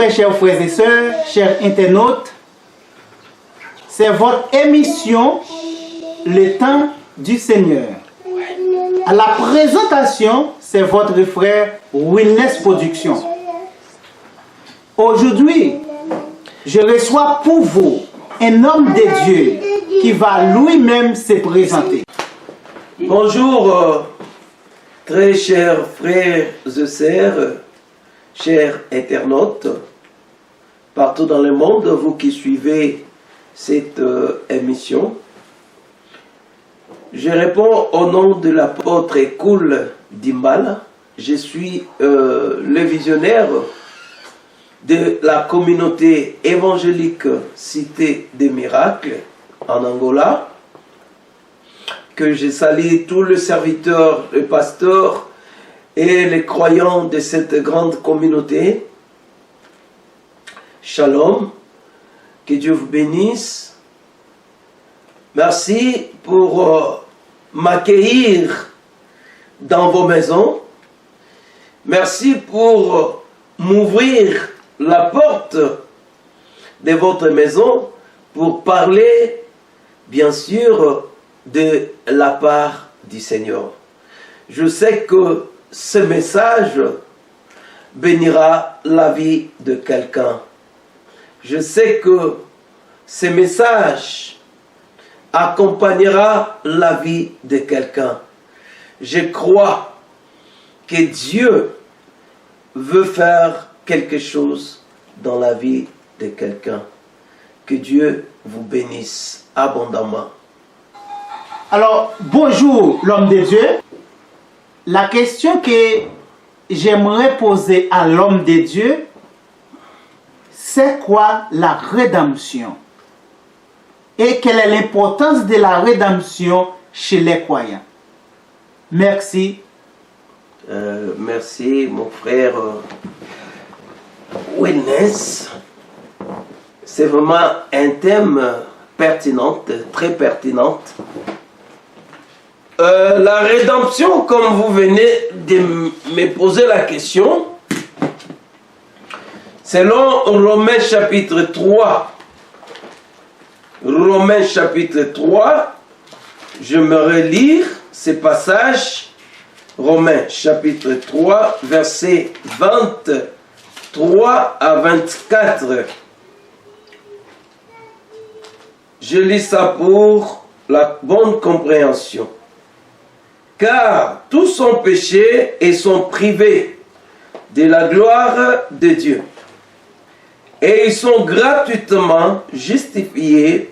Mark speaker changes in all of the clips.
Speaker 1: très chers frères et sœurs, chers internautes, c'est votre émission Le Temps du Seigneur. À la présentation, c'est votre frère Wellness Production. Aujourd'hui, je reçois pour vous un homme de Dieu qui va lui-même se présenter.
Speaker 2: Bonjour, très chers frères et sœurs, chers internautes, partout dans le monde, vous qui suivez cette émission. Je réponds au nom de l'apôtre Koul Dimbala. Je suis le visionnaire de la communauté évangélique Cité des Miracles en Angola, que je salue tous les serviteurs, les pasteurs et les croyants de cette grande communauté. Shalom, que Dieu vous bénisse. Merci pour m'accueillir dans vos maisons. Merci pour m'ouvrir la porte de votre maison pour parler, bien sûr, de la part du Seigneur. Je sais que ce message bénira la vie de quelqu'un. Je sais que ce message accompagnera la vie de quelqu'un. Je crois que Dieu veut faire quelque chose dans la vie de quelqu'un. Que Dieu vous bénisse abondamment.
Speaker 1: Alors, bonjour l'homme de Dieu. La question que j'aimerais poser à l'homme de Dieu, c'est quoi la rédemption? Et quelle est l'importance de la rédemption chez les croyants? Merci.
Speaker 2: Merci mon frère Wellness. C'est vraiment un thème pertinent, très pertinent. La rédemption, comme vous venez de me poser la question, selon Romains chapitre 3, Romains chapitre 3, je me relire ce passage, Romains chapitre 3, versets 23 à 24. Je lis ça pour la bonne compréhension. Car tous ont péché et sont privés de la gloire de Dieu. Et ils sont gratuitement justifiés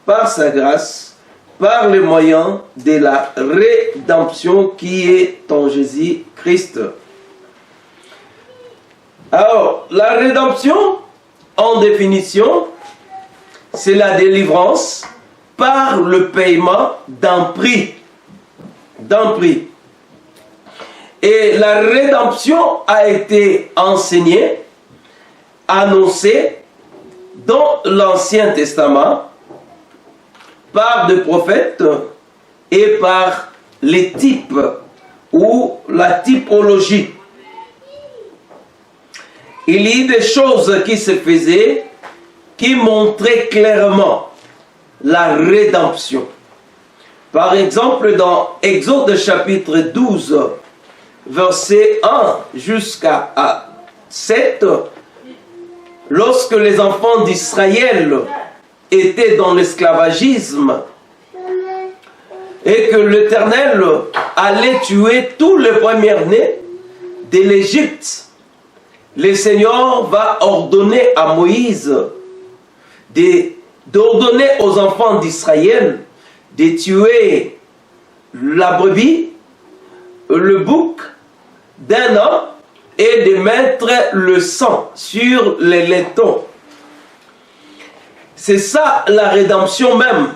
Speaker 2: par sa grâce, par le moyen de la rédemption qui est en Jésus-Christ. Alors, la rédemption, en définition, c'est la délivrance par le paiement d'un prix. Et la rédemption a été enseignée, annoncée dans l'Ancien Testament par des prophètes et par les types ou la typologie. Il y a des choses qui se faisaient qui montraient clairement la rédemption. Par exemple, dans Exode chapitre 12, verset 1 jusqu'à 7, lorsque les enfants d'Israël étaient dans l'esclavagisme et que l'Éternel allait tuer tous les premiers-nés de l'Égypte, le Seigneur va ordonner à Moïse d'ordonner aux enfants d'Israël de tuer la brebis, le bouc d'un homme et de mettre le sang sur les laitons. C'est ça la rédemption même.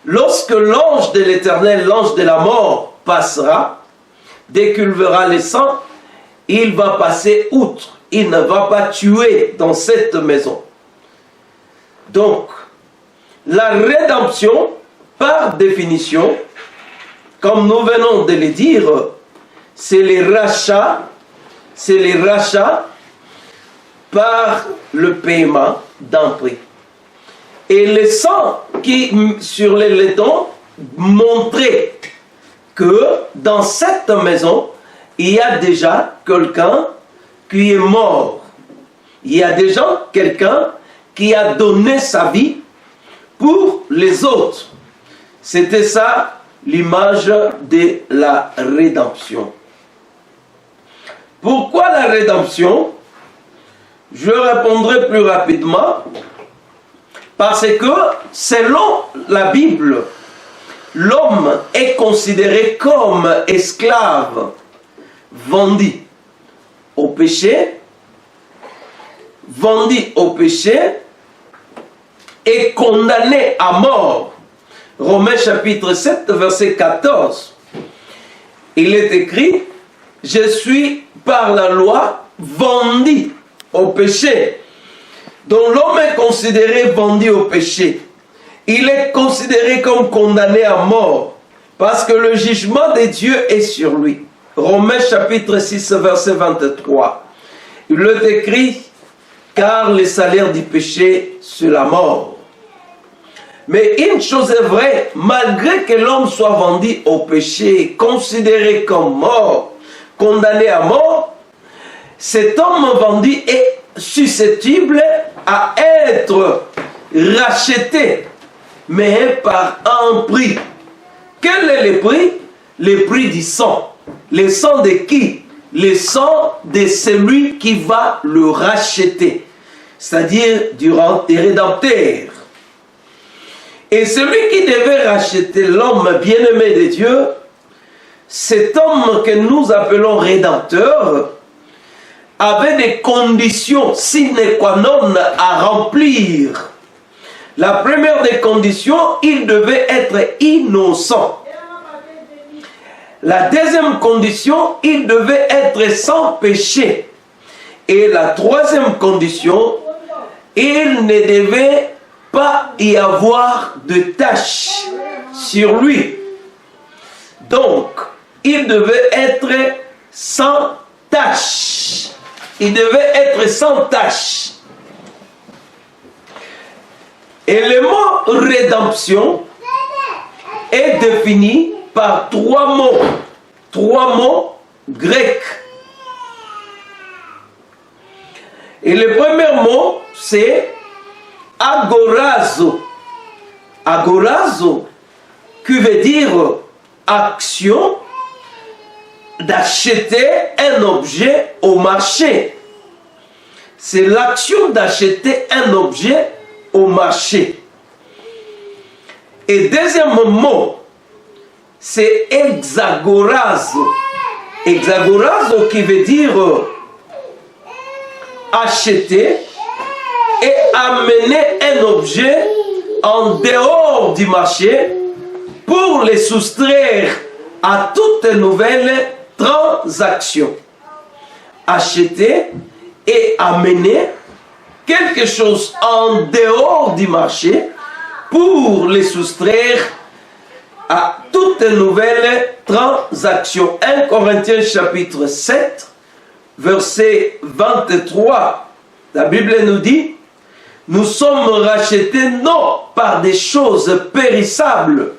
Speaker 2: Lorsque l'ange de l'Éternel, l'ange de la mort, passera, dès qu'il verra le sang, il va passer outre. Il ne va pas tuer dans cette maison. Donc, la rédemption, par définition, comme nous venons de le dire, c'est les rachats par le paiement d'un prix. Et le sang qui sur les laitons montrait que dans cette maison, il y a déjà quelqu'un qui est mort. Il y a déjà quelqu'un qui a donné sa vie pour les autres. C'était ça l'image de la rédemption. Pourquoi la rédemption? Je répondrai plus rapidement. Parce que selon la Bible, l'homme est considéré comme esclave, vendu au péché et condamné à mort. Romains chapitre 7, verset 14. Il est écrit, je suis par la loi vendu au péché. Donc l'homme est considéré vendu au péché. Il est considéré comme condamné à mort parce que le jugement de Dieu est sur lui. Romains chapitre 6, verset 23. Il est écrit, car le salaire du péché, c'est la mort. Mais une chose est vraie, malgré que l'homme soit vendu au péché, considéré comme mort, condamné à mort, cet homme vendu est susceptible à être racheté, mais par un prix. Quel est le prix? Le prix du sang. Le sang de qui? Le sang de celui qui va le racheter, c'est-à-dire du rédempteur. Et celui qui devait racheter l'homme bien-aimé de Dieu, cet homme que nous appelons rédempteur, avait des conditions sine qua non à remplir. La première des conditions, il devait être innocent. La deuxième condition, il devait être sans péché. Et la troisième condition, il ne devait pas y avoir de tache sur lui. Donc, il devait être sans tache. Il devait être sans tache. Et le mot rédemption est défini par trois mots grecs. Et le premier mot, c'est agorazo. Agorazo, qui veut dire action d'acheter un objet au marché. C'est l'action d'acheter un objet au marché. Et deuxième mot, c'est exagorazo. Exagorazo qui veut dire acheter et amener un objet en dehors du marché pour les soustraire à toute nouvelle transaction. Acheter et amener quelque chose en dehors du marché pour les soustraire à toute nouvelle transaction. 1 Corinthiens chapitre 7, verset 23. La Bible nous dit, nous sommes rachetés non par des choses périssables,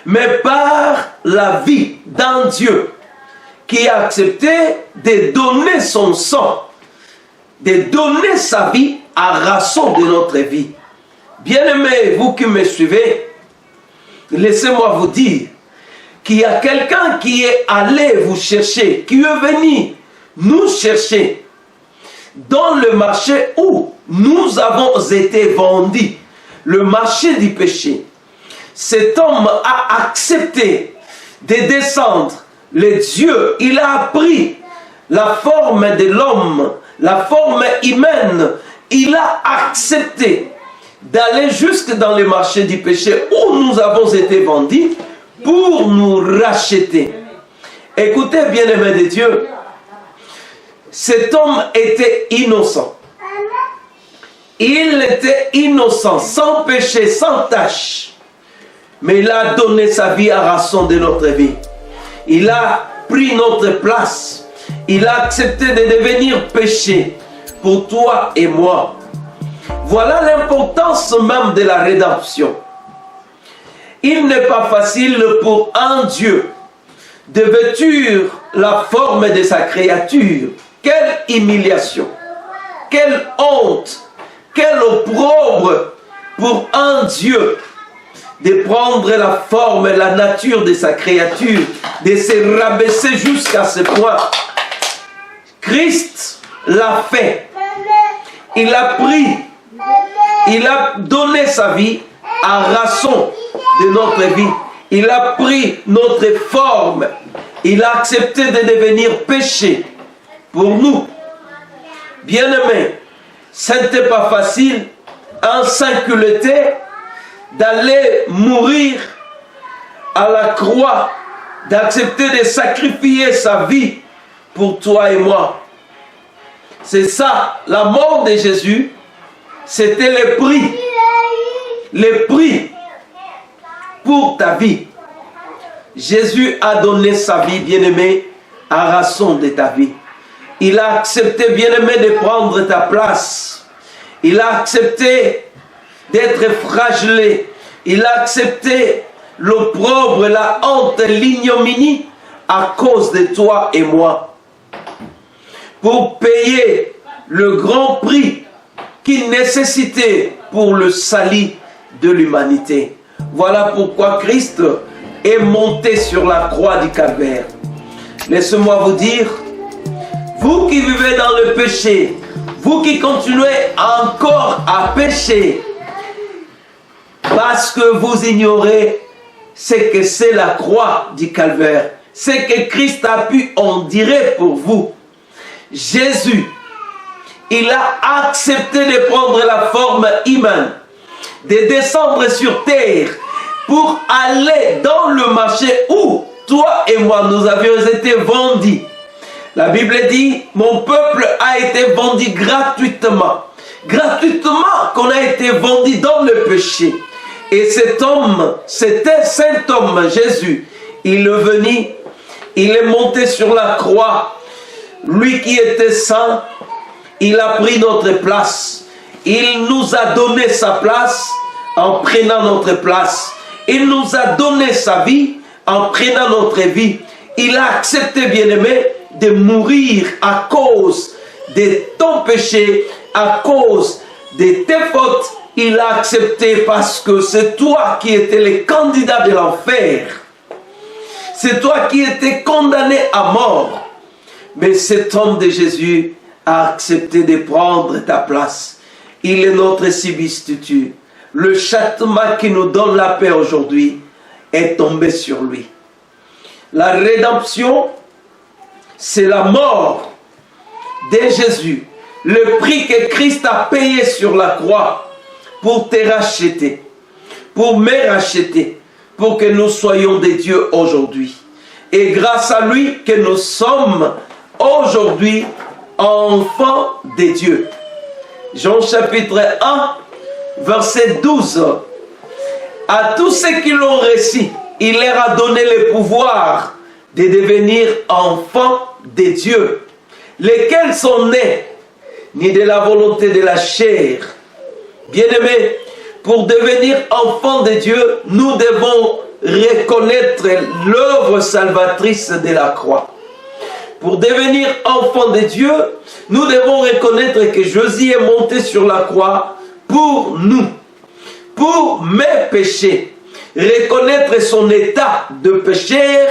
Speaker 2: mais par la vie d'un Dieu qui a accepté de donner son sang, de donner sa vie à rançon de notre vie. Bien-aimés, vous qui me suivez, laissez-moi vous dire qu'il y a quelqu'un qui est allé vous chercher, qui est venu nous chercher dans le marché où nous avons été vendus, le marché du péché. Cet homme a accepté de descendre. Le Dieu, il a pris la forme de l'homme, la forme humaine. Il a accepté d'aller jusque dans le marché du péché où nous avons été vendus pour nous racheter. Écoutez, bien-aimés de Dieu, cet homme était innocent. Il était innocent, sans péché, sans tache. Mais il a donné sa vie à rançon de notre vie. Il a pris notre place. Il a accepté de devenir péché pour toi et moi. Voilà l'importance même de la rédemption. Il n'est pas facile pour un Dieu de vêtir la forme de sa créature. Quelle humiliation, quelle honte, quel opprobre pour un Dieu de prendre la forme, la nature de sa créature, de se rabaisser jusqu'à ce point. Christ l'a fait. Il a pris, il a donné sa vie à rançon de notre vie. Il a pris notre forme. Il a accepté de devenir péché pour nous. Bien-aimés, ce n'était pas facile en s'inculter d'aller mourir à la croix, d'accepter de sacrifier sa vie pour toi et moi. C'est ça, la mort de Jésus, c'était le prix pour ta vie. Jésus a donné sa vie, bien-aimé, à rançon de ta vie. Il a accepté, bien-aimé, de prendre ta place. Il a accepté d'être flagellé. Il a accepté l'opprobre, la honte, l'ignominie à cause de toi et moi. Pour payer le grand prix qu'il nécessitait pour le salut de l'humanité. Voilà pourquoi Christ est monté sur la croix du Calvaire. Laissez-moi vous dire, vous qui vivez dans le péché, vous qui continuez encore à pécher, parce que vous ignorez ce que c'est la croix du Calvaire, ce que Christ a pu en dire pour vous. Jésus, il a accepté de prendre la forme humaine, de descendre sur terre pour aller dans le marché où toi et moi nous avions été vendus. La Bible dit, mon peuple a été vendu gratuitement. Gratuitement qu'on a été vendu dans le péché. Et cet homme, c'était saint homme, Jésus, il est venu, il est monté sur la croix. Lui qui était saint, il a pris notre place. Il nous a donné sa place en prenant notre place. Il nous a donné sa vie en prenant notre vie. Il a accepté, bien-aimé, de mourir à cause de ton péché, à cause de tes fautes. Il a accepté parce que c'est toi qui étais le candidat de l'enfer. C'est toi qui étais condamné à mort. Mais cet homme de Jésus a accepté de prendre ta place. Il est notre substitut. Le châtiment qui nous donne la paix aujourd'hui est tombé sur lui. La rédemption, c'est la mort de Jésus. Le prix que Christ a payé sur la croix pour te racheter, pour me racheter, pour que nous soyons des dieux aujourd'hui. Et grâce à lui que nous sommes aujourd'hui enfants de Dieu. Jean chapitre 1, verset 12. À tous ceux qui l'ont reçu, il leur a donné le pouvoir de devenir enfants de Dieu, lesquels sont nés ni de la volonté de la chair. Bien-aimés, pour devenir enfants de Dieu, nous devons reconnaître l'œuvre salvatrice de la croix. Pour devenir enfants de Dieu, nous devons reconnaître que Jésus est monté sur la croix pour nous, pour mes péchés. Reconnaître son état de pécheur,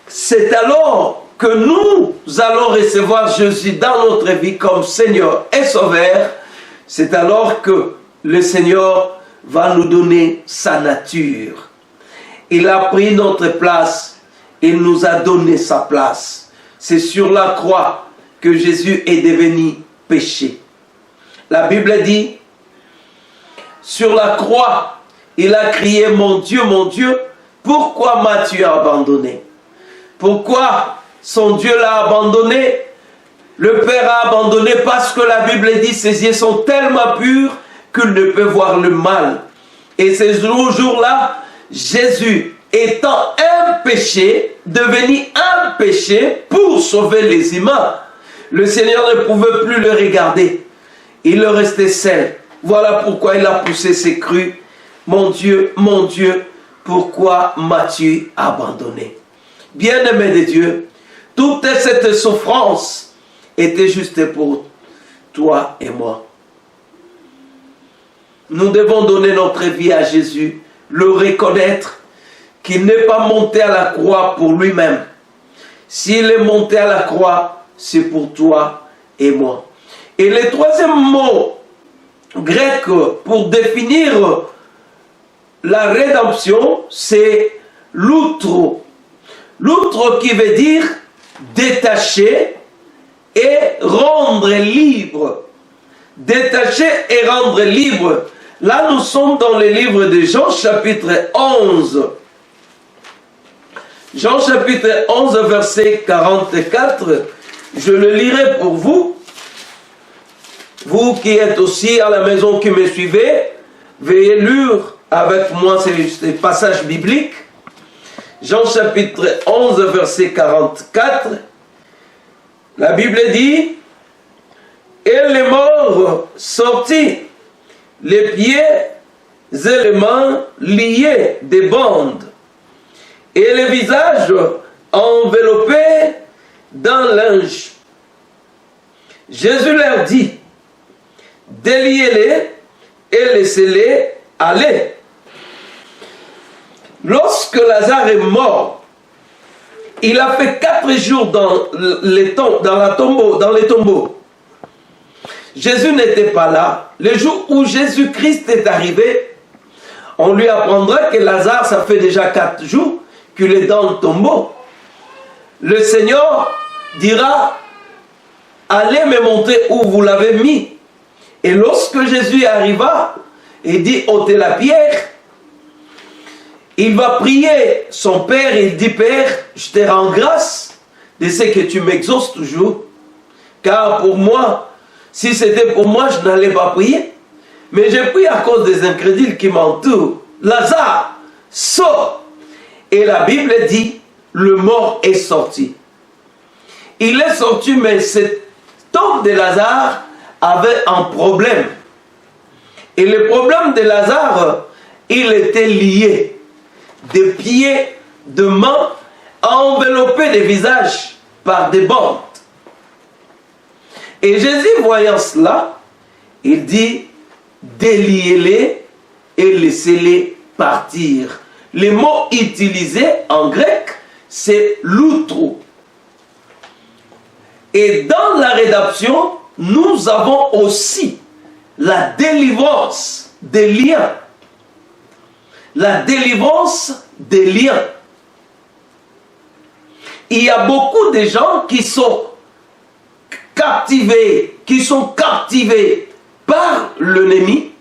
Speaker 2: c'est alors que nous allons recevoir Jésus dans notre vie comme Seigneur et Sauveur. C'est alors que le Seigneur va nous donner sa nature. Il a pris notre place, il nous a donné sa place. C'est sur la croix que Jésus est devenu péché. La Bible dit, sur la croix, il a crié, mon Dieu, pourquoi m'as-tu abandonné? Pourquoi son Dieu l'a abandonné? Le Père a abandonné parce que la Bible dit, ses yeux sont tellement purs qu'il ne peut voir le mal. Et ces jours-là, Jésus, étant un péché, devenu un péché pour sauver les humains. Le Seigneur ne pouvait plus le regarder. Il le restait seul. Voilà pourquoi il a poussé ses cris. Mon Dieu, pourquoi m'as-tu abandonné? Bien-aimé de Dieu, toute cette souffrance était juste pour toi et moi. Nous devons donner notre vie à Jésus, le reconnaître qu'il n'est pas monté à la croix pour lui-même. S'il est monté à la croix, c'est pour toi et moi. Et le troisième mot grec pour définir la rédemption, c'est l'outro. L'outro qui veut dire détacher et rendre libre. Détacher et rendre libre. Là, nous sommes dans le livre de Jean, chapitre 11. Jean, chapitre 11, verset 44. Je le lirai pour vous. Vous qui êtes aussi à la maison, qui me suivez, veuillez lire avec moi ces passages bibliques. Jean, chapitre 11, verset 44. La Bible dit: et les morts sortis, les pieds et les mains liés des bandes, et les visages enveloppés d'un linge. Jésus leur dit: déliez-les et laissez-les aller. Lorsque Lazare est mort, il a fait 4 jours dans les tombeaux. Jésus n'était pas là. Le jour où Jésus-Christ est arrivé, on lui apprendra que Lazare, ça fait déjà 4 jours qu'il est dans le tombeau. Le Seigneur dira: allez me montrer où vous l'avez mis. Et lorsque Jésus arriva et dit: ôtez la pierre, il va prier son Père et il dit: Père, je te rends grâce de ce que tu m'exauces toujours. Car pour moi, si c'était pour moi, je n'allais pas prier. Mais j'ai prié à cause des incrédules qui m'entourent. Lazare, sort. Et la Bible dit: le mort est sorti. Il est sorti, mais cet homme de Lazare avait un problème. Et le problème de Lazare, il était lié. Des pieds, de mains, enveloppés des visages par des bandes. Et Jésus, voyant cela, il dit: déliez-les et laissez-les partir. Le mot utilisé en grec, c'est l'outro. Et dans la rédemption, nous avons aussi la délivrance des liens. La délivrance des liens. Il y a beaucoup de gens qui sont captivés par l'ennemi,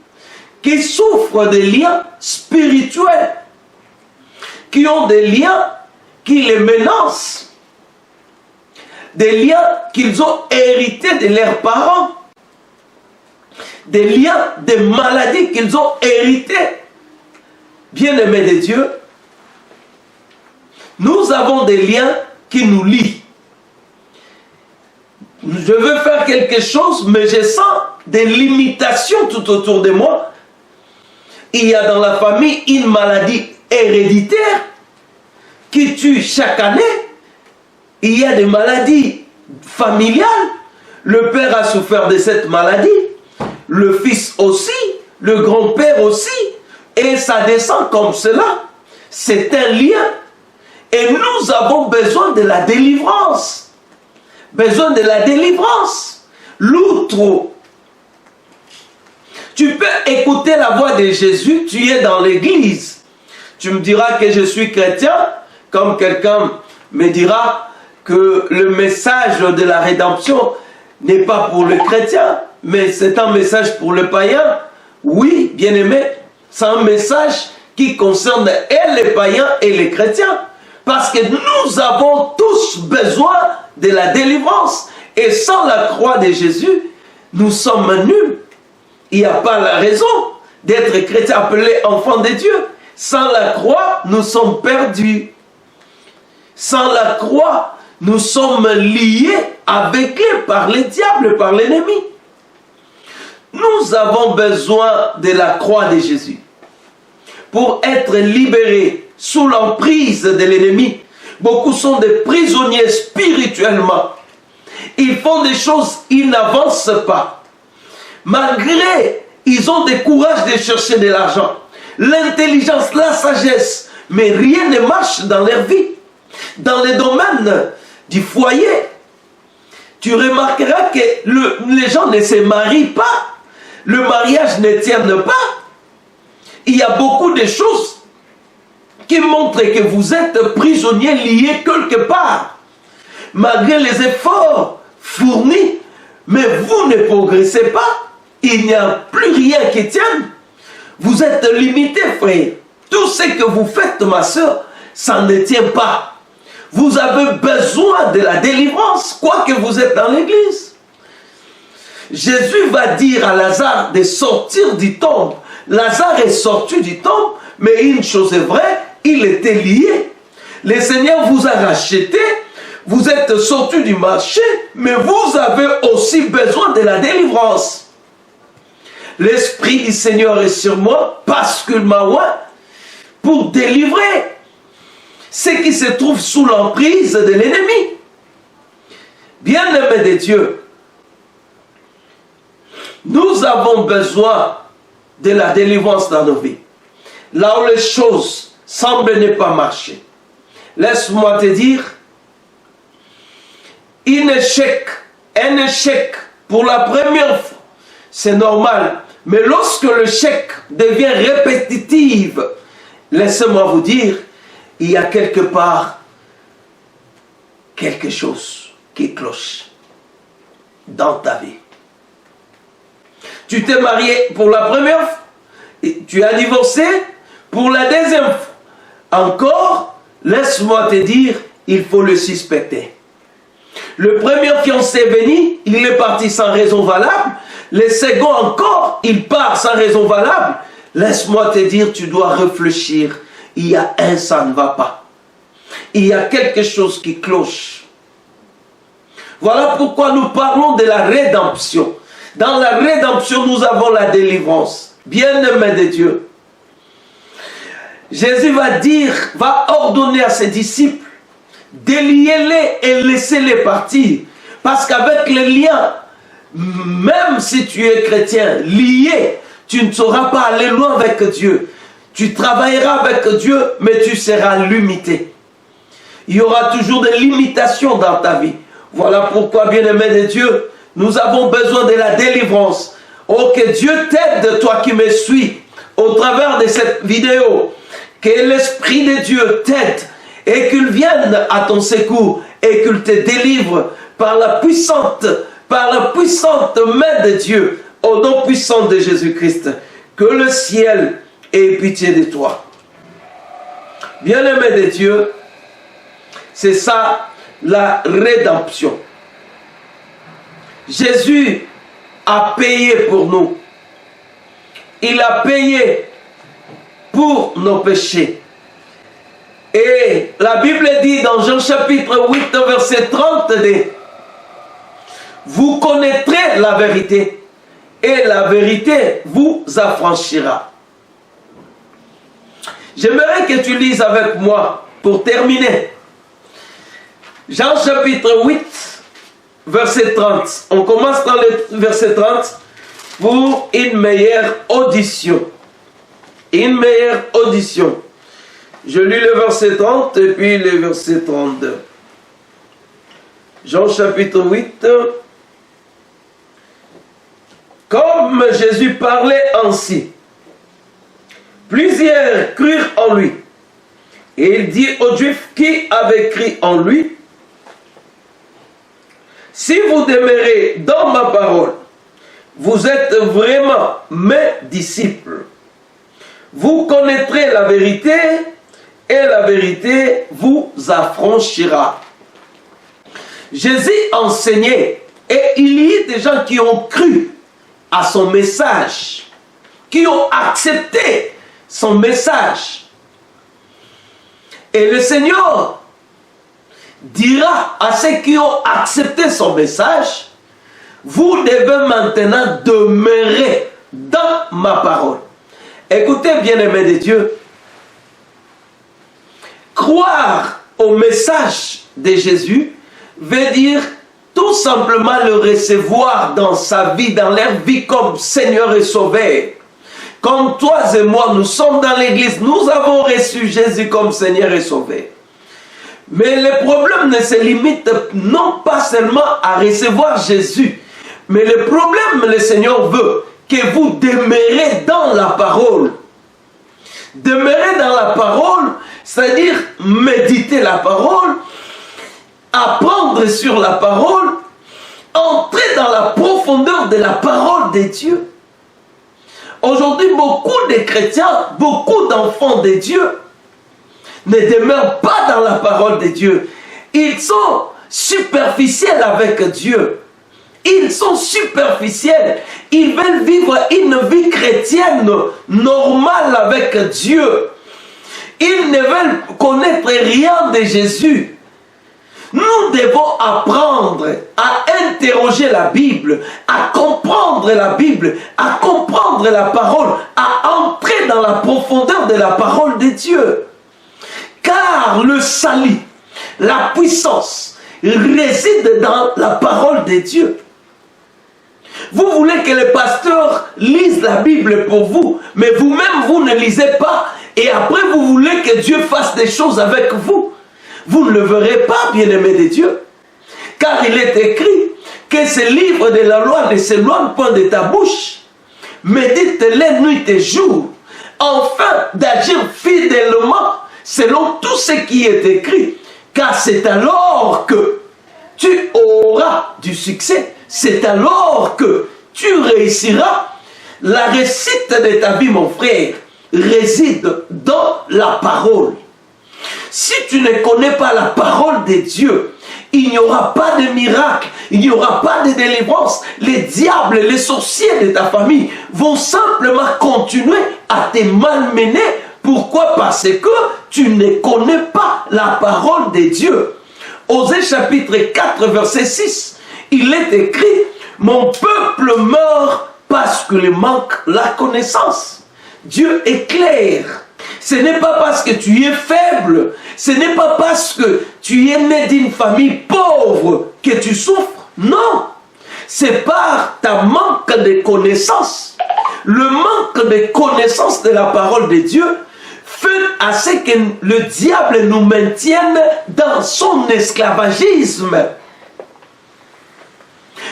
Speaker 2: qui souffrent des liens spirituels, qui ont des liens qui les menacent, des liens qu'ils ont hérités de leurs parents, des liens, des maladies qu'ils ont héritées. Bien-aimés de Dieu, nous avons des liens qui nous lient. Je veux faire quelque chose, mais je sens des limitations tout autour de moi. Il y a dans la famille une maladie héréditaire qui tue chaque année. Il y a des maladies familiales. Le père a souffert de cette maladie. Le fils aussi. Le grand-père aussi. Et ça descend comme cela. C'est un lien. Et nous avons besoin de la délivrance. Besoin de la délivrance. L'outro. Tu peux écouter la voix de Jésus, tu es dans l'église. Tu me diras que je suis chrétien, comme quelqu'un me dira que le message de la rédemption n'est pas pour le chrétien, mais c'est un message pour le païen. Oui, bien-aimé, c'est un message qui concerne et les païens et les chrétiens. Parce que nous avons tous besoin de la délivrance. Et sans la croix de Jésus, nous sommes nuls. Il n'y a pas la raison d'être chrétien, appelé enfant de Dieu. Sans la croix, nous sommes perdus. Sans la croix, nous sommes liés, aveuglés par le diable, par l'ennemi. Nous avons besoin de la croix de Jésus pour être libérés sous l'emprise de l'ennemi. Beaucoup sont des prisonniers spirituellement. Ils font des choses, ils n'avancent pas. Malgré, ils ont le courage de chercher de l'argent, l'intelligence, la sagesse, mais rien ne marche dans leur vie. Dans le domaine du foyer, tu remarqueras que les gens ne se marient pas. Le mariage ne tient pas. Il y a beaucoup de choses qui montrent que vous êtes prisonnier lié quelque part. Malgré les efforts fournis, mais vous ne progressez pas. Il n'y a plus rien qui tienne. Vous êtes limité, frère. Tout ce que vous faites, ma soeur, ça ne tient pas. Vous avez besoin de la délivrance, quoique vous êtes dans l'église. Jésus va dire à Lazare de sortir du tombe. Lazare est sorti du tombe, mais une chose est vraie, il était lié. Le Seigneur vous a racheté, vous êtes sorti du marché, mais vous avez aussi besoin de la délivrance. L'Esprit du Seigneur est sur moi, parce qu'il m'a oint, pour délivrer ceux qui se trouvent sous l'emprise de l'ennemi. Bien-aimés de Dieu, nous avons besoin de la délivrance dans nos vies. Là où les choses semblent ne pas marcher. Laisse-moi te dire, un échec pour la première fois, c'est normal. Mais lorsque l'échec devient répétitif, laissez-moi vous dire, il y a quelque part quelque chose qui cloche dans ta vie. Tu t'es marié pour la première fois, et tu as divorcé pour la deuxième fois. Encore, laisse-moi te dire, il faut le suspecter. Le premier fiancé est venu, il est parti sans raison valable. Le second encore, il part sans raison valable. Laisse-moi te dire, tu dois réfléchir. Il y a un, ça ne va pas. Il y a quelque chose qui cloche. Voilà pourquoi nous parlons de la rédemption. Dans la rédemption, nous avons la délivrance. Bien-aimé de Dieu. Jésus va ordonner à ses disciples, déliez-les et laissez-les partir. Parce qu'avec les liens, même si tu es chrétien, lié, tu ne sauras pas aller loin avec Dieu. Tu travailleras avec Dieu, mais tu seras limité. Il y aura toujours des limitations dans ta vie. Voilà pourquoi, bien-aimé de Dieu, nous avons besoin de la délivrance. Oh, que Dieu t'aide, toi qui me suis, au travers de cette vidéo. Que l'Esprit de Dieu t'aide et qu'il vienne à ton secours et qu'il te délivre par la puissante main de Dieu, au nom puissant de Jésus-Christ. Que le ciel ait pitié de toi. Bien-aimé de Dieu, c'est ça la rédemption. Jésus a payé pour nous. Il a payé pour nos péchés. Et la Bible dit dans Jean chapitre 8, verset 32, vous connaîtrez la vérité et la vérité vous affranchira. J'aimerais que tu lises avec moi pour terminer. Jean chapitre 8, verset 30. On commence dans le verset 30 pour une meilleure audition. Une meilleure audition. Je lis le verset 30 et puis le verset 32. Jean chapitre 8. Comme Jésus parlait ainsi, plusieurs crurent en lui. Et il dit aux Juifs qui avaient cru en lui, si vous demeurez dans ma parole, vous êtes vraiment mes disciples. Vous connaîtrez la vérité et la vérité vous affranchira. Jésus enseignait et il y a des gens qui ont cru à son message, qui ont accepté son message. Et le Seigneur dira à ceux qui ont accepté son message, vous devez maintenant demeurer dans ma parole. Écoutez, bien-aimés de Dieu, croire au message de Jésus veut dire tout simplement le recevoir dans sa vie, dans leur vie comme Seigneur et Sauveur. Comme toi et moi, nous sommes dans l'église, nous avons reçu Jésus comme Seigneur et Sauveur. Mais le problème ne se limite non pas seulement à recevoir Jésus, mais le problème, le Seigneur veut que vous demeurez dans la parole. Demeurer dans la parole, c'est-à-dire méditer la parole, apprendre sur la parole, entrer dans la profondeur de la parole de Dieu. Aujourd'hui, beaucoup de chrétiens, beaucoup d'enfants de Dieu ne demeurent pas dans la parole de Dieu. Ils sont superficiels avec Dieu. Ils sont superficiels. Ils veulent vivre une vie chrétienne normale avec Dieu. Ils ne veulent connaître rien de Jésus. Nous devons apprendre à interroger la Bible, à comprendre la Bible, à comprendre la parole, à entrer dans la profondeur de la parole de Dieu. Car le salut, la puissance, réside dans la parole de Dieu. Vous voulez que le pasteur lise la Bible pour vous, mais vous-même, vous ne lisez pas, et après vous voulez que Dieu fasse des choses avec vous. Vous ne le verrez pas, bien-aimés de Dieu. Car il est écrit que ce livre de la loi ne s'éloigne point de ta bouche. Médite-les nuit et jour, afin d'agir fidèlement selon tout ce qui est écrit. Car c'est alors que tu auras du succès. C'est alors que tu réussiras. La réussite de ta vie, mon frère, réside dans la parole. Si tu ne connais pas la parole de Dieu, il n'y aura pas de miracle, il n'y aura pas de délivrance. Les diables, les sorciers de ta famille vont simplement continuer à te malmener. Pourquoi? Parce que tu ne connais pas la parole de Dieu. Osée chapitre 4, verset 6, il est écrit « Mon peuple meurt parce qu'il manque la connaissance ». Dieu est clair. Ce n'est pas parce que tu es faible, ce n'est pas parce que tu es né d'une famille pauvre que tu souffres. Non, c'est par ta manque de connaissance. Le manque de connaissance de la parole de Dieu fait à ce que le diable nous maintienne dans son esclavagisme.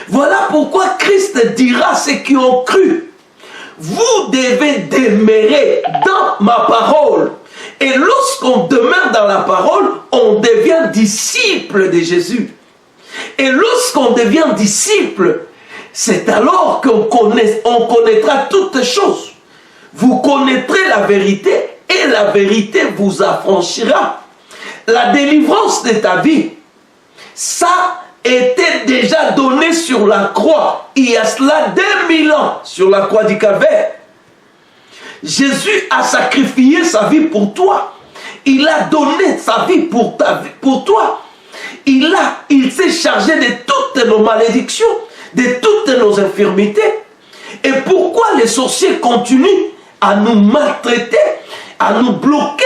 Speaker 2: Voilà pourquoi Christ dira à ceux qui ont cru: vous devez demeurer dans ma parole. Et lorsqu'on demeure dans la parole, on devient disciple de Jésus. Et lorsqu'on devient disciple, c'est alors qu'on connaîtra toutes choses. Vous connaîtrez la vérité et la vérité vous affranchira. La délivrance de ta vie, ça était déjà donné sur la croix, il y a cela 2000 ans, sur la croix du Calvaire. Jésus a sacrifié sa vie pour toi. Il a donné sa vie pour toi. Il s'est chargé de toutes nos malédictions, de toutes nos infirmités. Et pourquoi les sorciers continuent à nous maltraiter, à nous bloquer?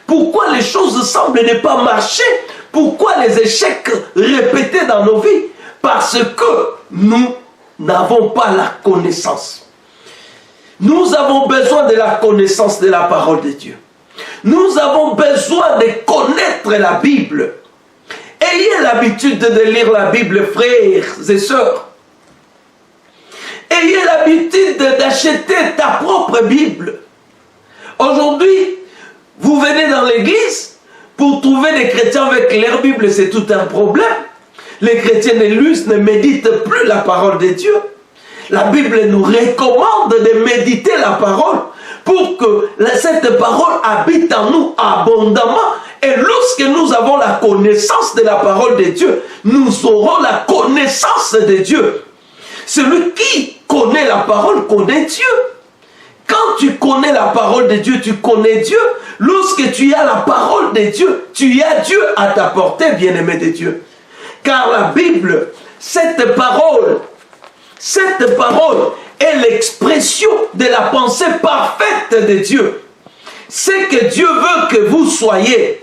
Speaker 2: Pourquoi les choses semblent ne pas marcher? Pourquoi les échecs répétés dans nos vies? Parce que nous n'avons pas la connaissance. Nous avons besoin de la connaissance de la parole de Dieu. Nous avons besoin de connaître la Bible. Ayez l'habitude de lire la Bible, frères et sœurs. Ayez l'habitude d'acheter ta propre Bible. Aujourd'hui, vous venez dans l'église, pour trouver des chrétiens avec leur Bible, c'est tout un problème. Les chrétiens ne méditent plus la parole de Dieu. La Bible nous recommande de méditer la parole pour que cette parole habite en nous abondamment. Et lorsque nous avons la connaissance de la parole de Dieu, nous aurons la connaissance de Dieu. Celui qui connaît la parole connaît Dieu. Quand Quand tu connais la parole de Dieu, tu connais Dieu. Lorsque tu as la parole de Dieu, tu as Dieu à ta portée, bien-aimé de Dieu. Car la Bible, cette parole est l'expression de la pensée parfaite de Dieu. C'est que Dieu veut que vous soyez.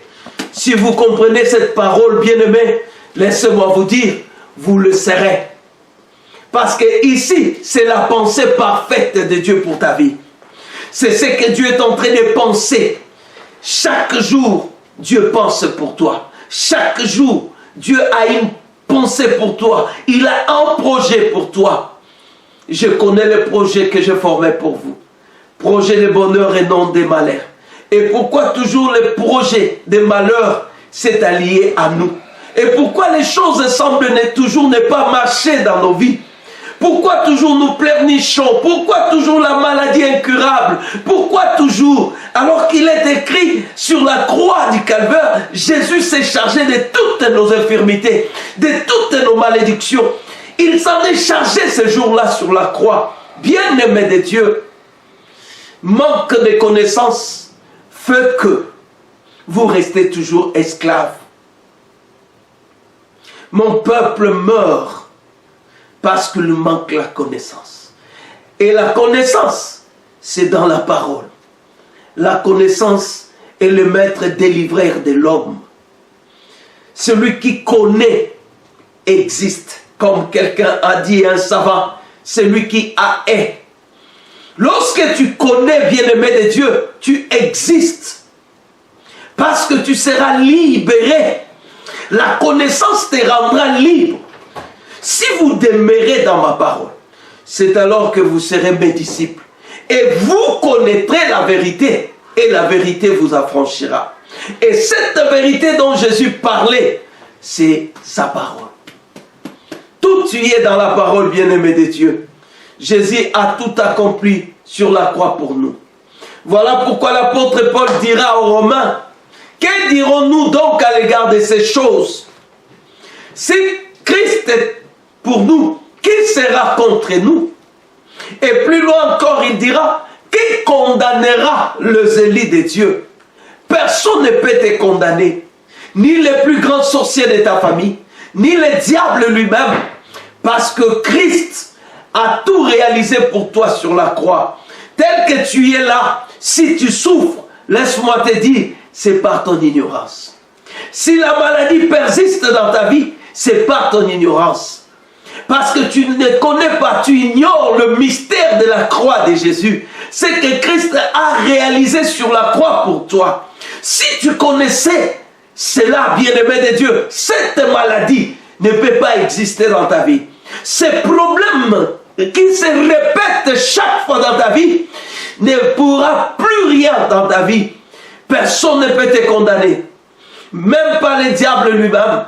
Speaker 2: Si vous comprenez cette parole, bien-aimé, laissez-moi vous dire, vous le serez. Parce que ici, c'est la pensée parfaite de Dieu pour ta vie. C'est ce que Dieu est en train de penser. Chaque jour, Dieu pense pour toi. Chaque jour, Dieu a une pensée pour toi. Il a un projet pour toi. Je connais le projet que je formais pour vous. Projet de bonheur et non de malheur. Et pourquoi toujours le projet de malheur s'est allié à nous? Et pourquoi les choses semblent toujours ne pas marcher dans nos vies? Pourquoi toujours nous pleurnichons? Pourquoi toujours la maladie incurable? Pourquoi toujours? Alors qu'il est écrit sur la croix du calvaire, Jésus s'est chargé de toutes nos infirmités, de toutes nos malédictions. Il s'en est chargé ce jour-là sur la croix. Bien-aimé de Dieu, manque de connaissances fait que vous restez toujours esclaves. Mon peuple meurt parce qu'il manque la connaissance. Et la connaissance, c'est dans la parole. La connaissance est le maître délivreur de l'homme. Celui qui connaît existe. Comme quelqu'un a dit, un savant, celui qui a est. Lorsque tu connais, bien-aimé de Dieu, tu existes. Parce que tu seras libéré. La connaissance te rendra libre. Si vous demeurez dans ma parole, c'est alors que vous serez mes disciples. Et vous connaîtrez la vérité. Et la vérité vous affranchira. Et cette vérité dont Jésus parlait, c'est sa parole. Tout y est dans la parole, bien-aimé de Dieu. Jésus a tout accompli sur la croix pour nous. Voilà pourquoi l'apôtre Paul dira aux Romains, que dirons-nous donc à l'égard de ces choses? Si Christ est pour nous, qui sera contre nous? Et plus loin encore, il dira, qui condamnera le zélie de Dieu? Personne ne peut te condamner, ni le plus grand sorcier de ta famille, ni le diable lui-même, parce que Christ a tout réalisé pour toi sur la croix. Tel que tu es là, si tu souffres, laisse-moi te dire, c'est par ton ignorance. Si la maladie persiste dans ta vie, c'est par ton ignorance. Parce que tu ne connais pas, tu ignores le mystère de la croix de Jésus. C'est que Christ a réalisé sur la croix pour toi. Si tu connaissais cela, bien-aimé de Dieu, cette maladie ne peut pas exister dans ta vie. Ces problèmes qui se répètent chaque fois dans ta vie ne pourra plus rien dans ta vie. Personne ne peut te condamner. Même pas le diable lui-même.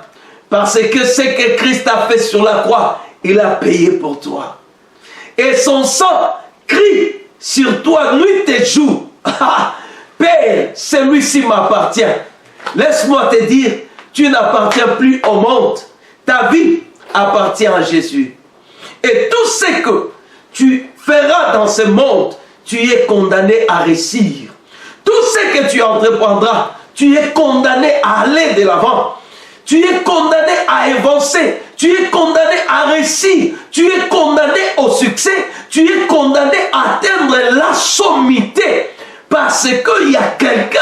Speaker 2: Parce que ce que Christ a fait sur la croix, il a payé pour toi. Et son sang crie sur toi nuit et jour. Père, celui-ci m'appartient. Laisse-moi te dire, tu n'appartiens plus au monde. Ta vie appartient à Jésus. Et tout ce que tu feras dans ce monde, tu es condamné à réussir. Tout ce que tu entreprendras, tu es condamné à aller de l'avant. Tu es condamné à avancer. Tu es condamné à réussir. Tu es condamné au succès. Tu es condamné à atteindre la sommité. Parce qu'il y a quelqu'un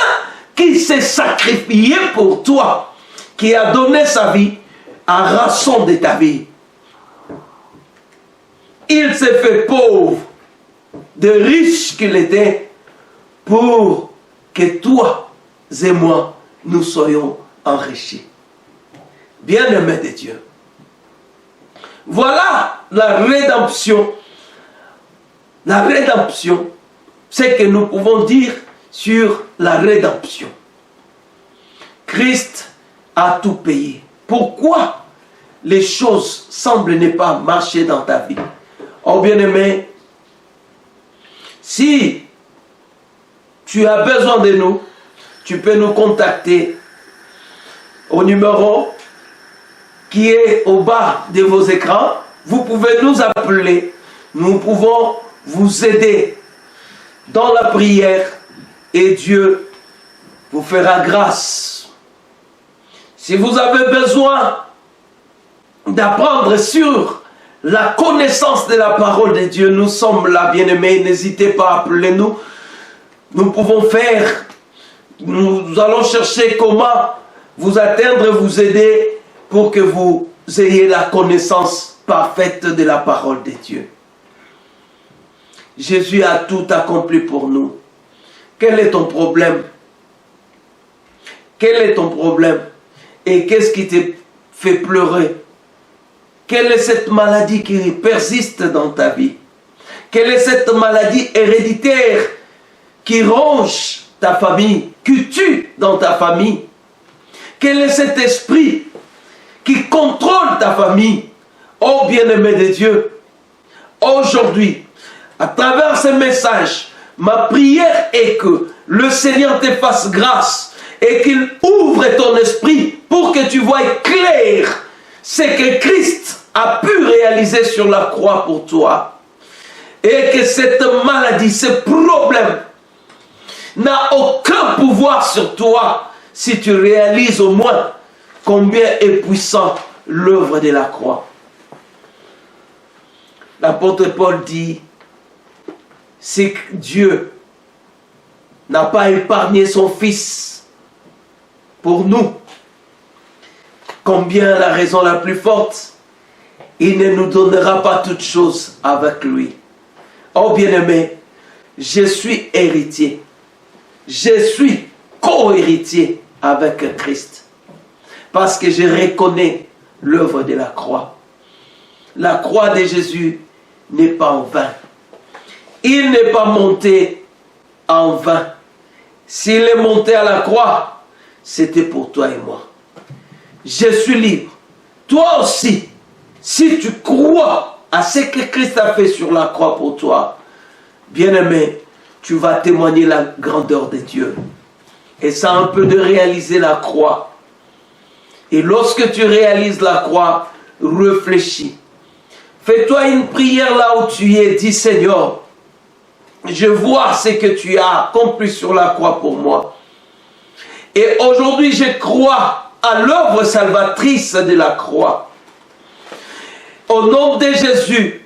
Speaker 2: qui s'est sacrifié pour toi. Qui a donné sa vie à rançon de ta vie. Il s'est fait pauvre, de riche qu'il était, pour que toi et moi, nous soyons enrichis. Bien-aimé de Dieu. Voilà la rédemption. La rédemption, c'est que nous pouvons dire sur la rédemption. Christ a tout payé. Pourquoi les choses semblent ne pas marcher dans ta vie? Oh bien-aimé, si tu as besoin de nous, tu peux nous contacter au numéro qui est au bas de vos écrans. Vous pouvez nous appeler. Nous pouvons vous aider dans la prière et Dieu vous fera grâce. Si vous avez besoin d'apprendre sur la connaissance de la parole de Dieu, nous sommes là, bien-aimés. N'hésitez pas à appeler nous. Nous pouvons faire, nous allons chercher comment vous atteindre, vous aider pour que vous ayez la connaissance parfaite de la parole de Dieu. Jésus a tout accompli pour nous. Quel est ton problème? Quel est ton problème? Et qu'est-ce qui te fait pleurer? Quelle est cette maladie qui persiste dans ta vie? Quelle est cette maladie héréditaire qui ronge ta famille, qui tue dans ta famille? Quel est cet esprit qui contrôle ta famille? Oh bien-aimé de Dieu, aujourd'hui, à travers ce message, ma prière est que le Seigneur te fasse grâce et qu'il ouvre ton esprit pour que tu voies clair ce que Christ a pu réaliser sur la croix pour toi. Et que cette maladie, ce problème n'a aucun pouvoir sur toi si tu réalises au moins combien est puissant l'œuvre de la croix. L'apôtre Paul dit, c'est que Dieu n'a pas épargné son Fils pour nous. Combien la raison la plus forte, il ne nous donnera pas toutes choses avec lui. Oh bien-aimé, je suis héritier. Je suis co-héritier avec Christ. Parce que je reconnais l'œuvre de la croix. La croix de Jésus n'est pas en vain. Il n'est pas monté en vain. S'il est monté à la croix, c'était pour toi et moi. Je suis libre. Toi aussi, si tu crois à ce que Christ a fait sur la croix pour toi, bien-aimé, tu vas témoigner la grandeur de Dieu. Et ça un peu de réaliser la croix. Et lorsque tu réalises la croix, réfléchis. Fais-toi une prière là où tu es. Dis, Seigneur, je vois ce que tu as accompli sur la croix pour moi. Et aujourd'hui, je crois à l'œuvre salvatrice de la croix. Au nom de Jésus,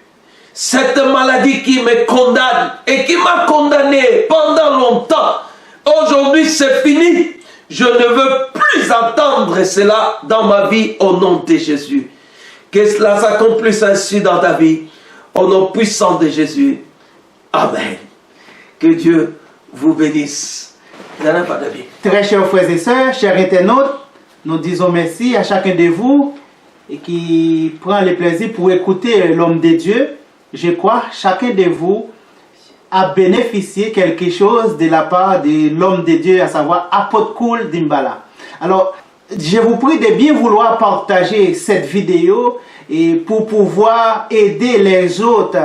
Speaker 2: cette maladie qui me condamne et qui m'a condamné pendant longtemps, aujourd'hui c'est fini. Je ne veux plus entendre cela dans ma vie au nom de Jésus. Que cela s'accomplisse ainsi dans ta vie, au nom puissant de Jésus. Amen. Que Dieu vous bénisse.
Speaker 1: Très chers frères et sœurs, chers internautes, nous disons merci à chacun de vous et qui prend le plaisir pour écouter l'homme de Dieu. Je crois que chacun de vous a bénéficié quelque chose de la part de l'homme de Dieu, à savoir Apôtre Koul Dimbala. Alors, je vous prie de bien vouloir partager cette vidéo et pour pouvoir aider les autres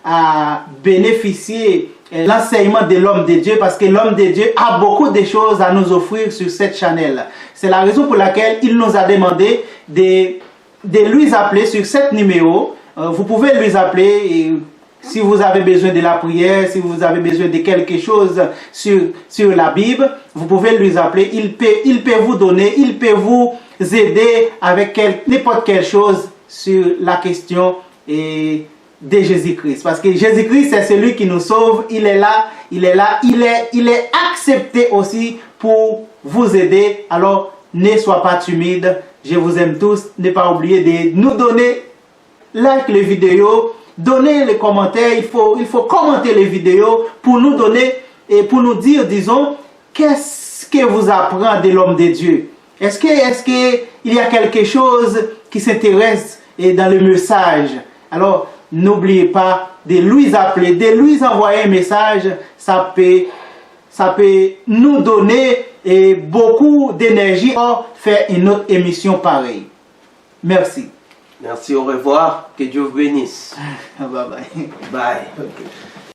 Speaker 1: à bénéficier de l'enseignement de l'homme de Dieu, parce que l'homme de Dieu a beaucoup de choses à nous offrir sur cette chaîne. C'est la raison pour laquelle il nous a demandé de lui appeler sur cet numéro. Vous pouvez lui appeler et si vous avez besoin de la prière, si vous avez besoin de quelque chose sur la Bible, vous pouvez lui appeler. Il peut vous donner, il peut vous aider avec n'importe quelle chose sur la question de Jésus-Christ. Parce que Jésus-Christ, c'est celui qui nous sauve. Il est là, il est accepté aussi pour vous aider. Alors, ne soyez pas timide. Je vous aime tous. Ne pas oublier de nous donner like les vidéos, donner les commentaires. Il faut commenter les vidéos pour nous donner et pour nous dire, disons, qu'est-ce que vous apprenez de l'homme de Dieu. Est-ce qu'il y a quelque chose qui s'intéresse dans le message? Alors, n'oubliez pas de lui appeler, de lui envoyer un message. Ça peut nous donner beaucoup d'énergie pour faire une autre émission pareille. Merci.
Speaker 2: Merci, au revoir. Que Dieu vous bénisse.
Speaker 1: Bye bye.
Speaker 2: Bye.
Speaker 1: Okay.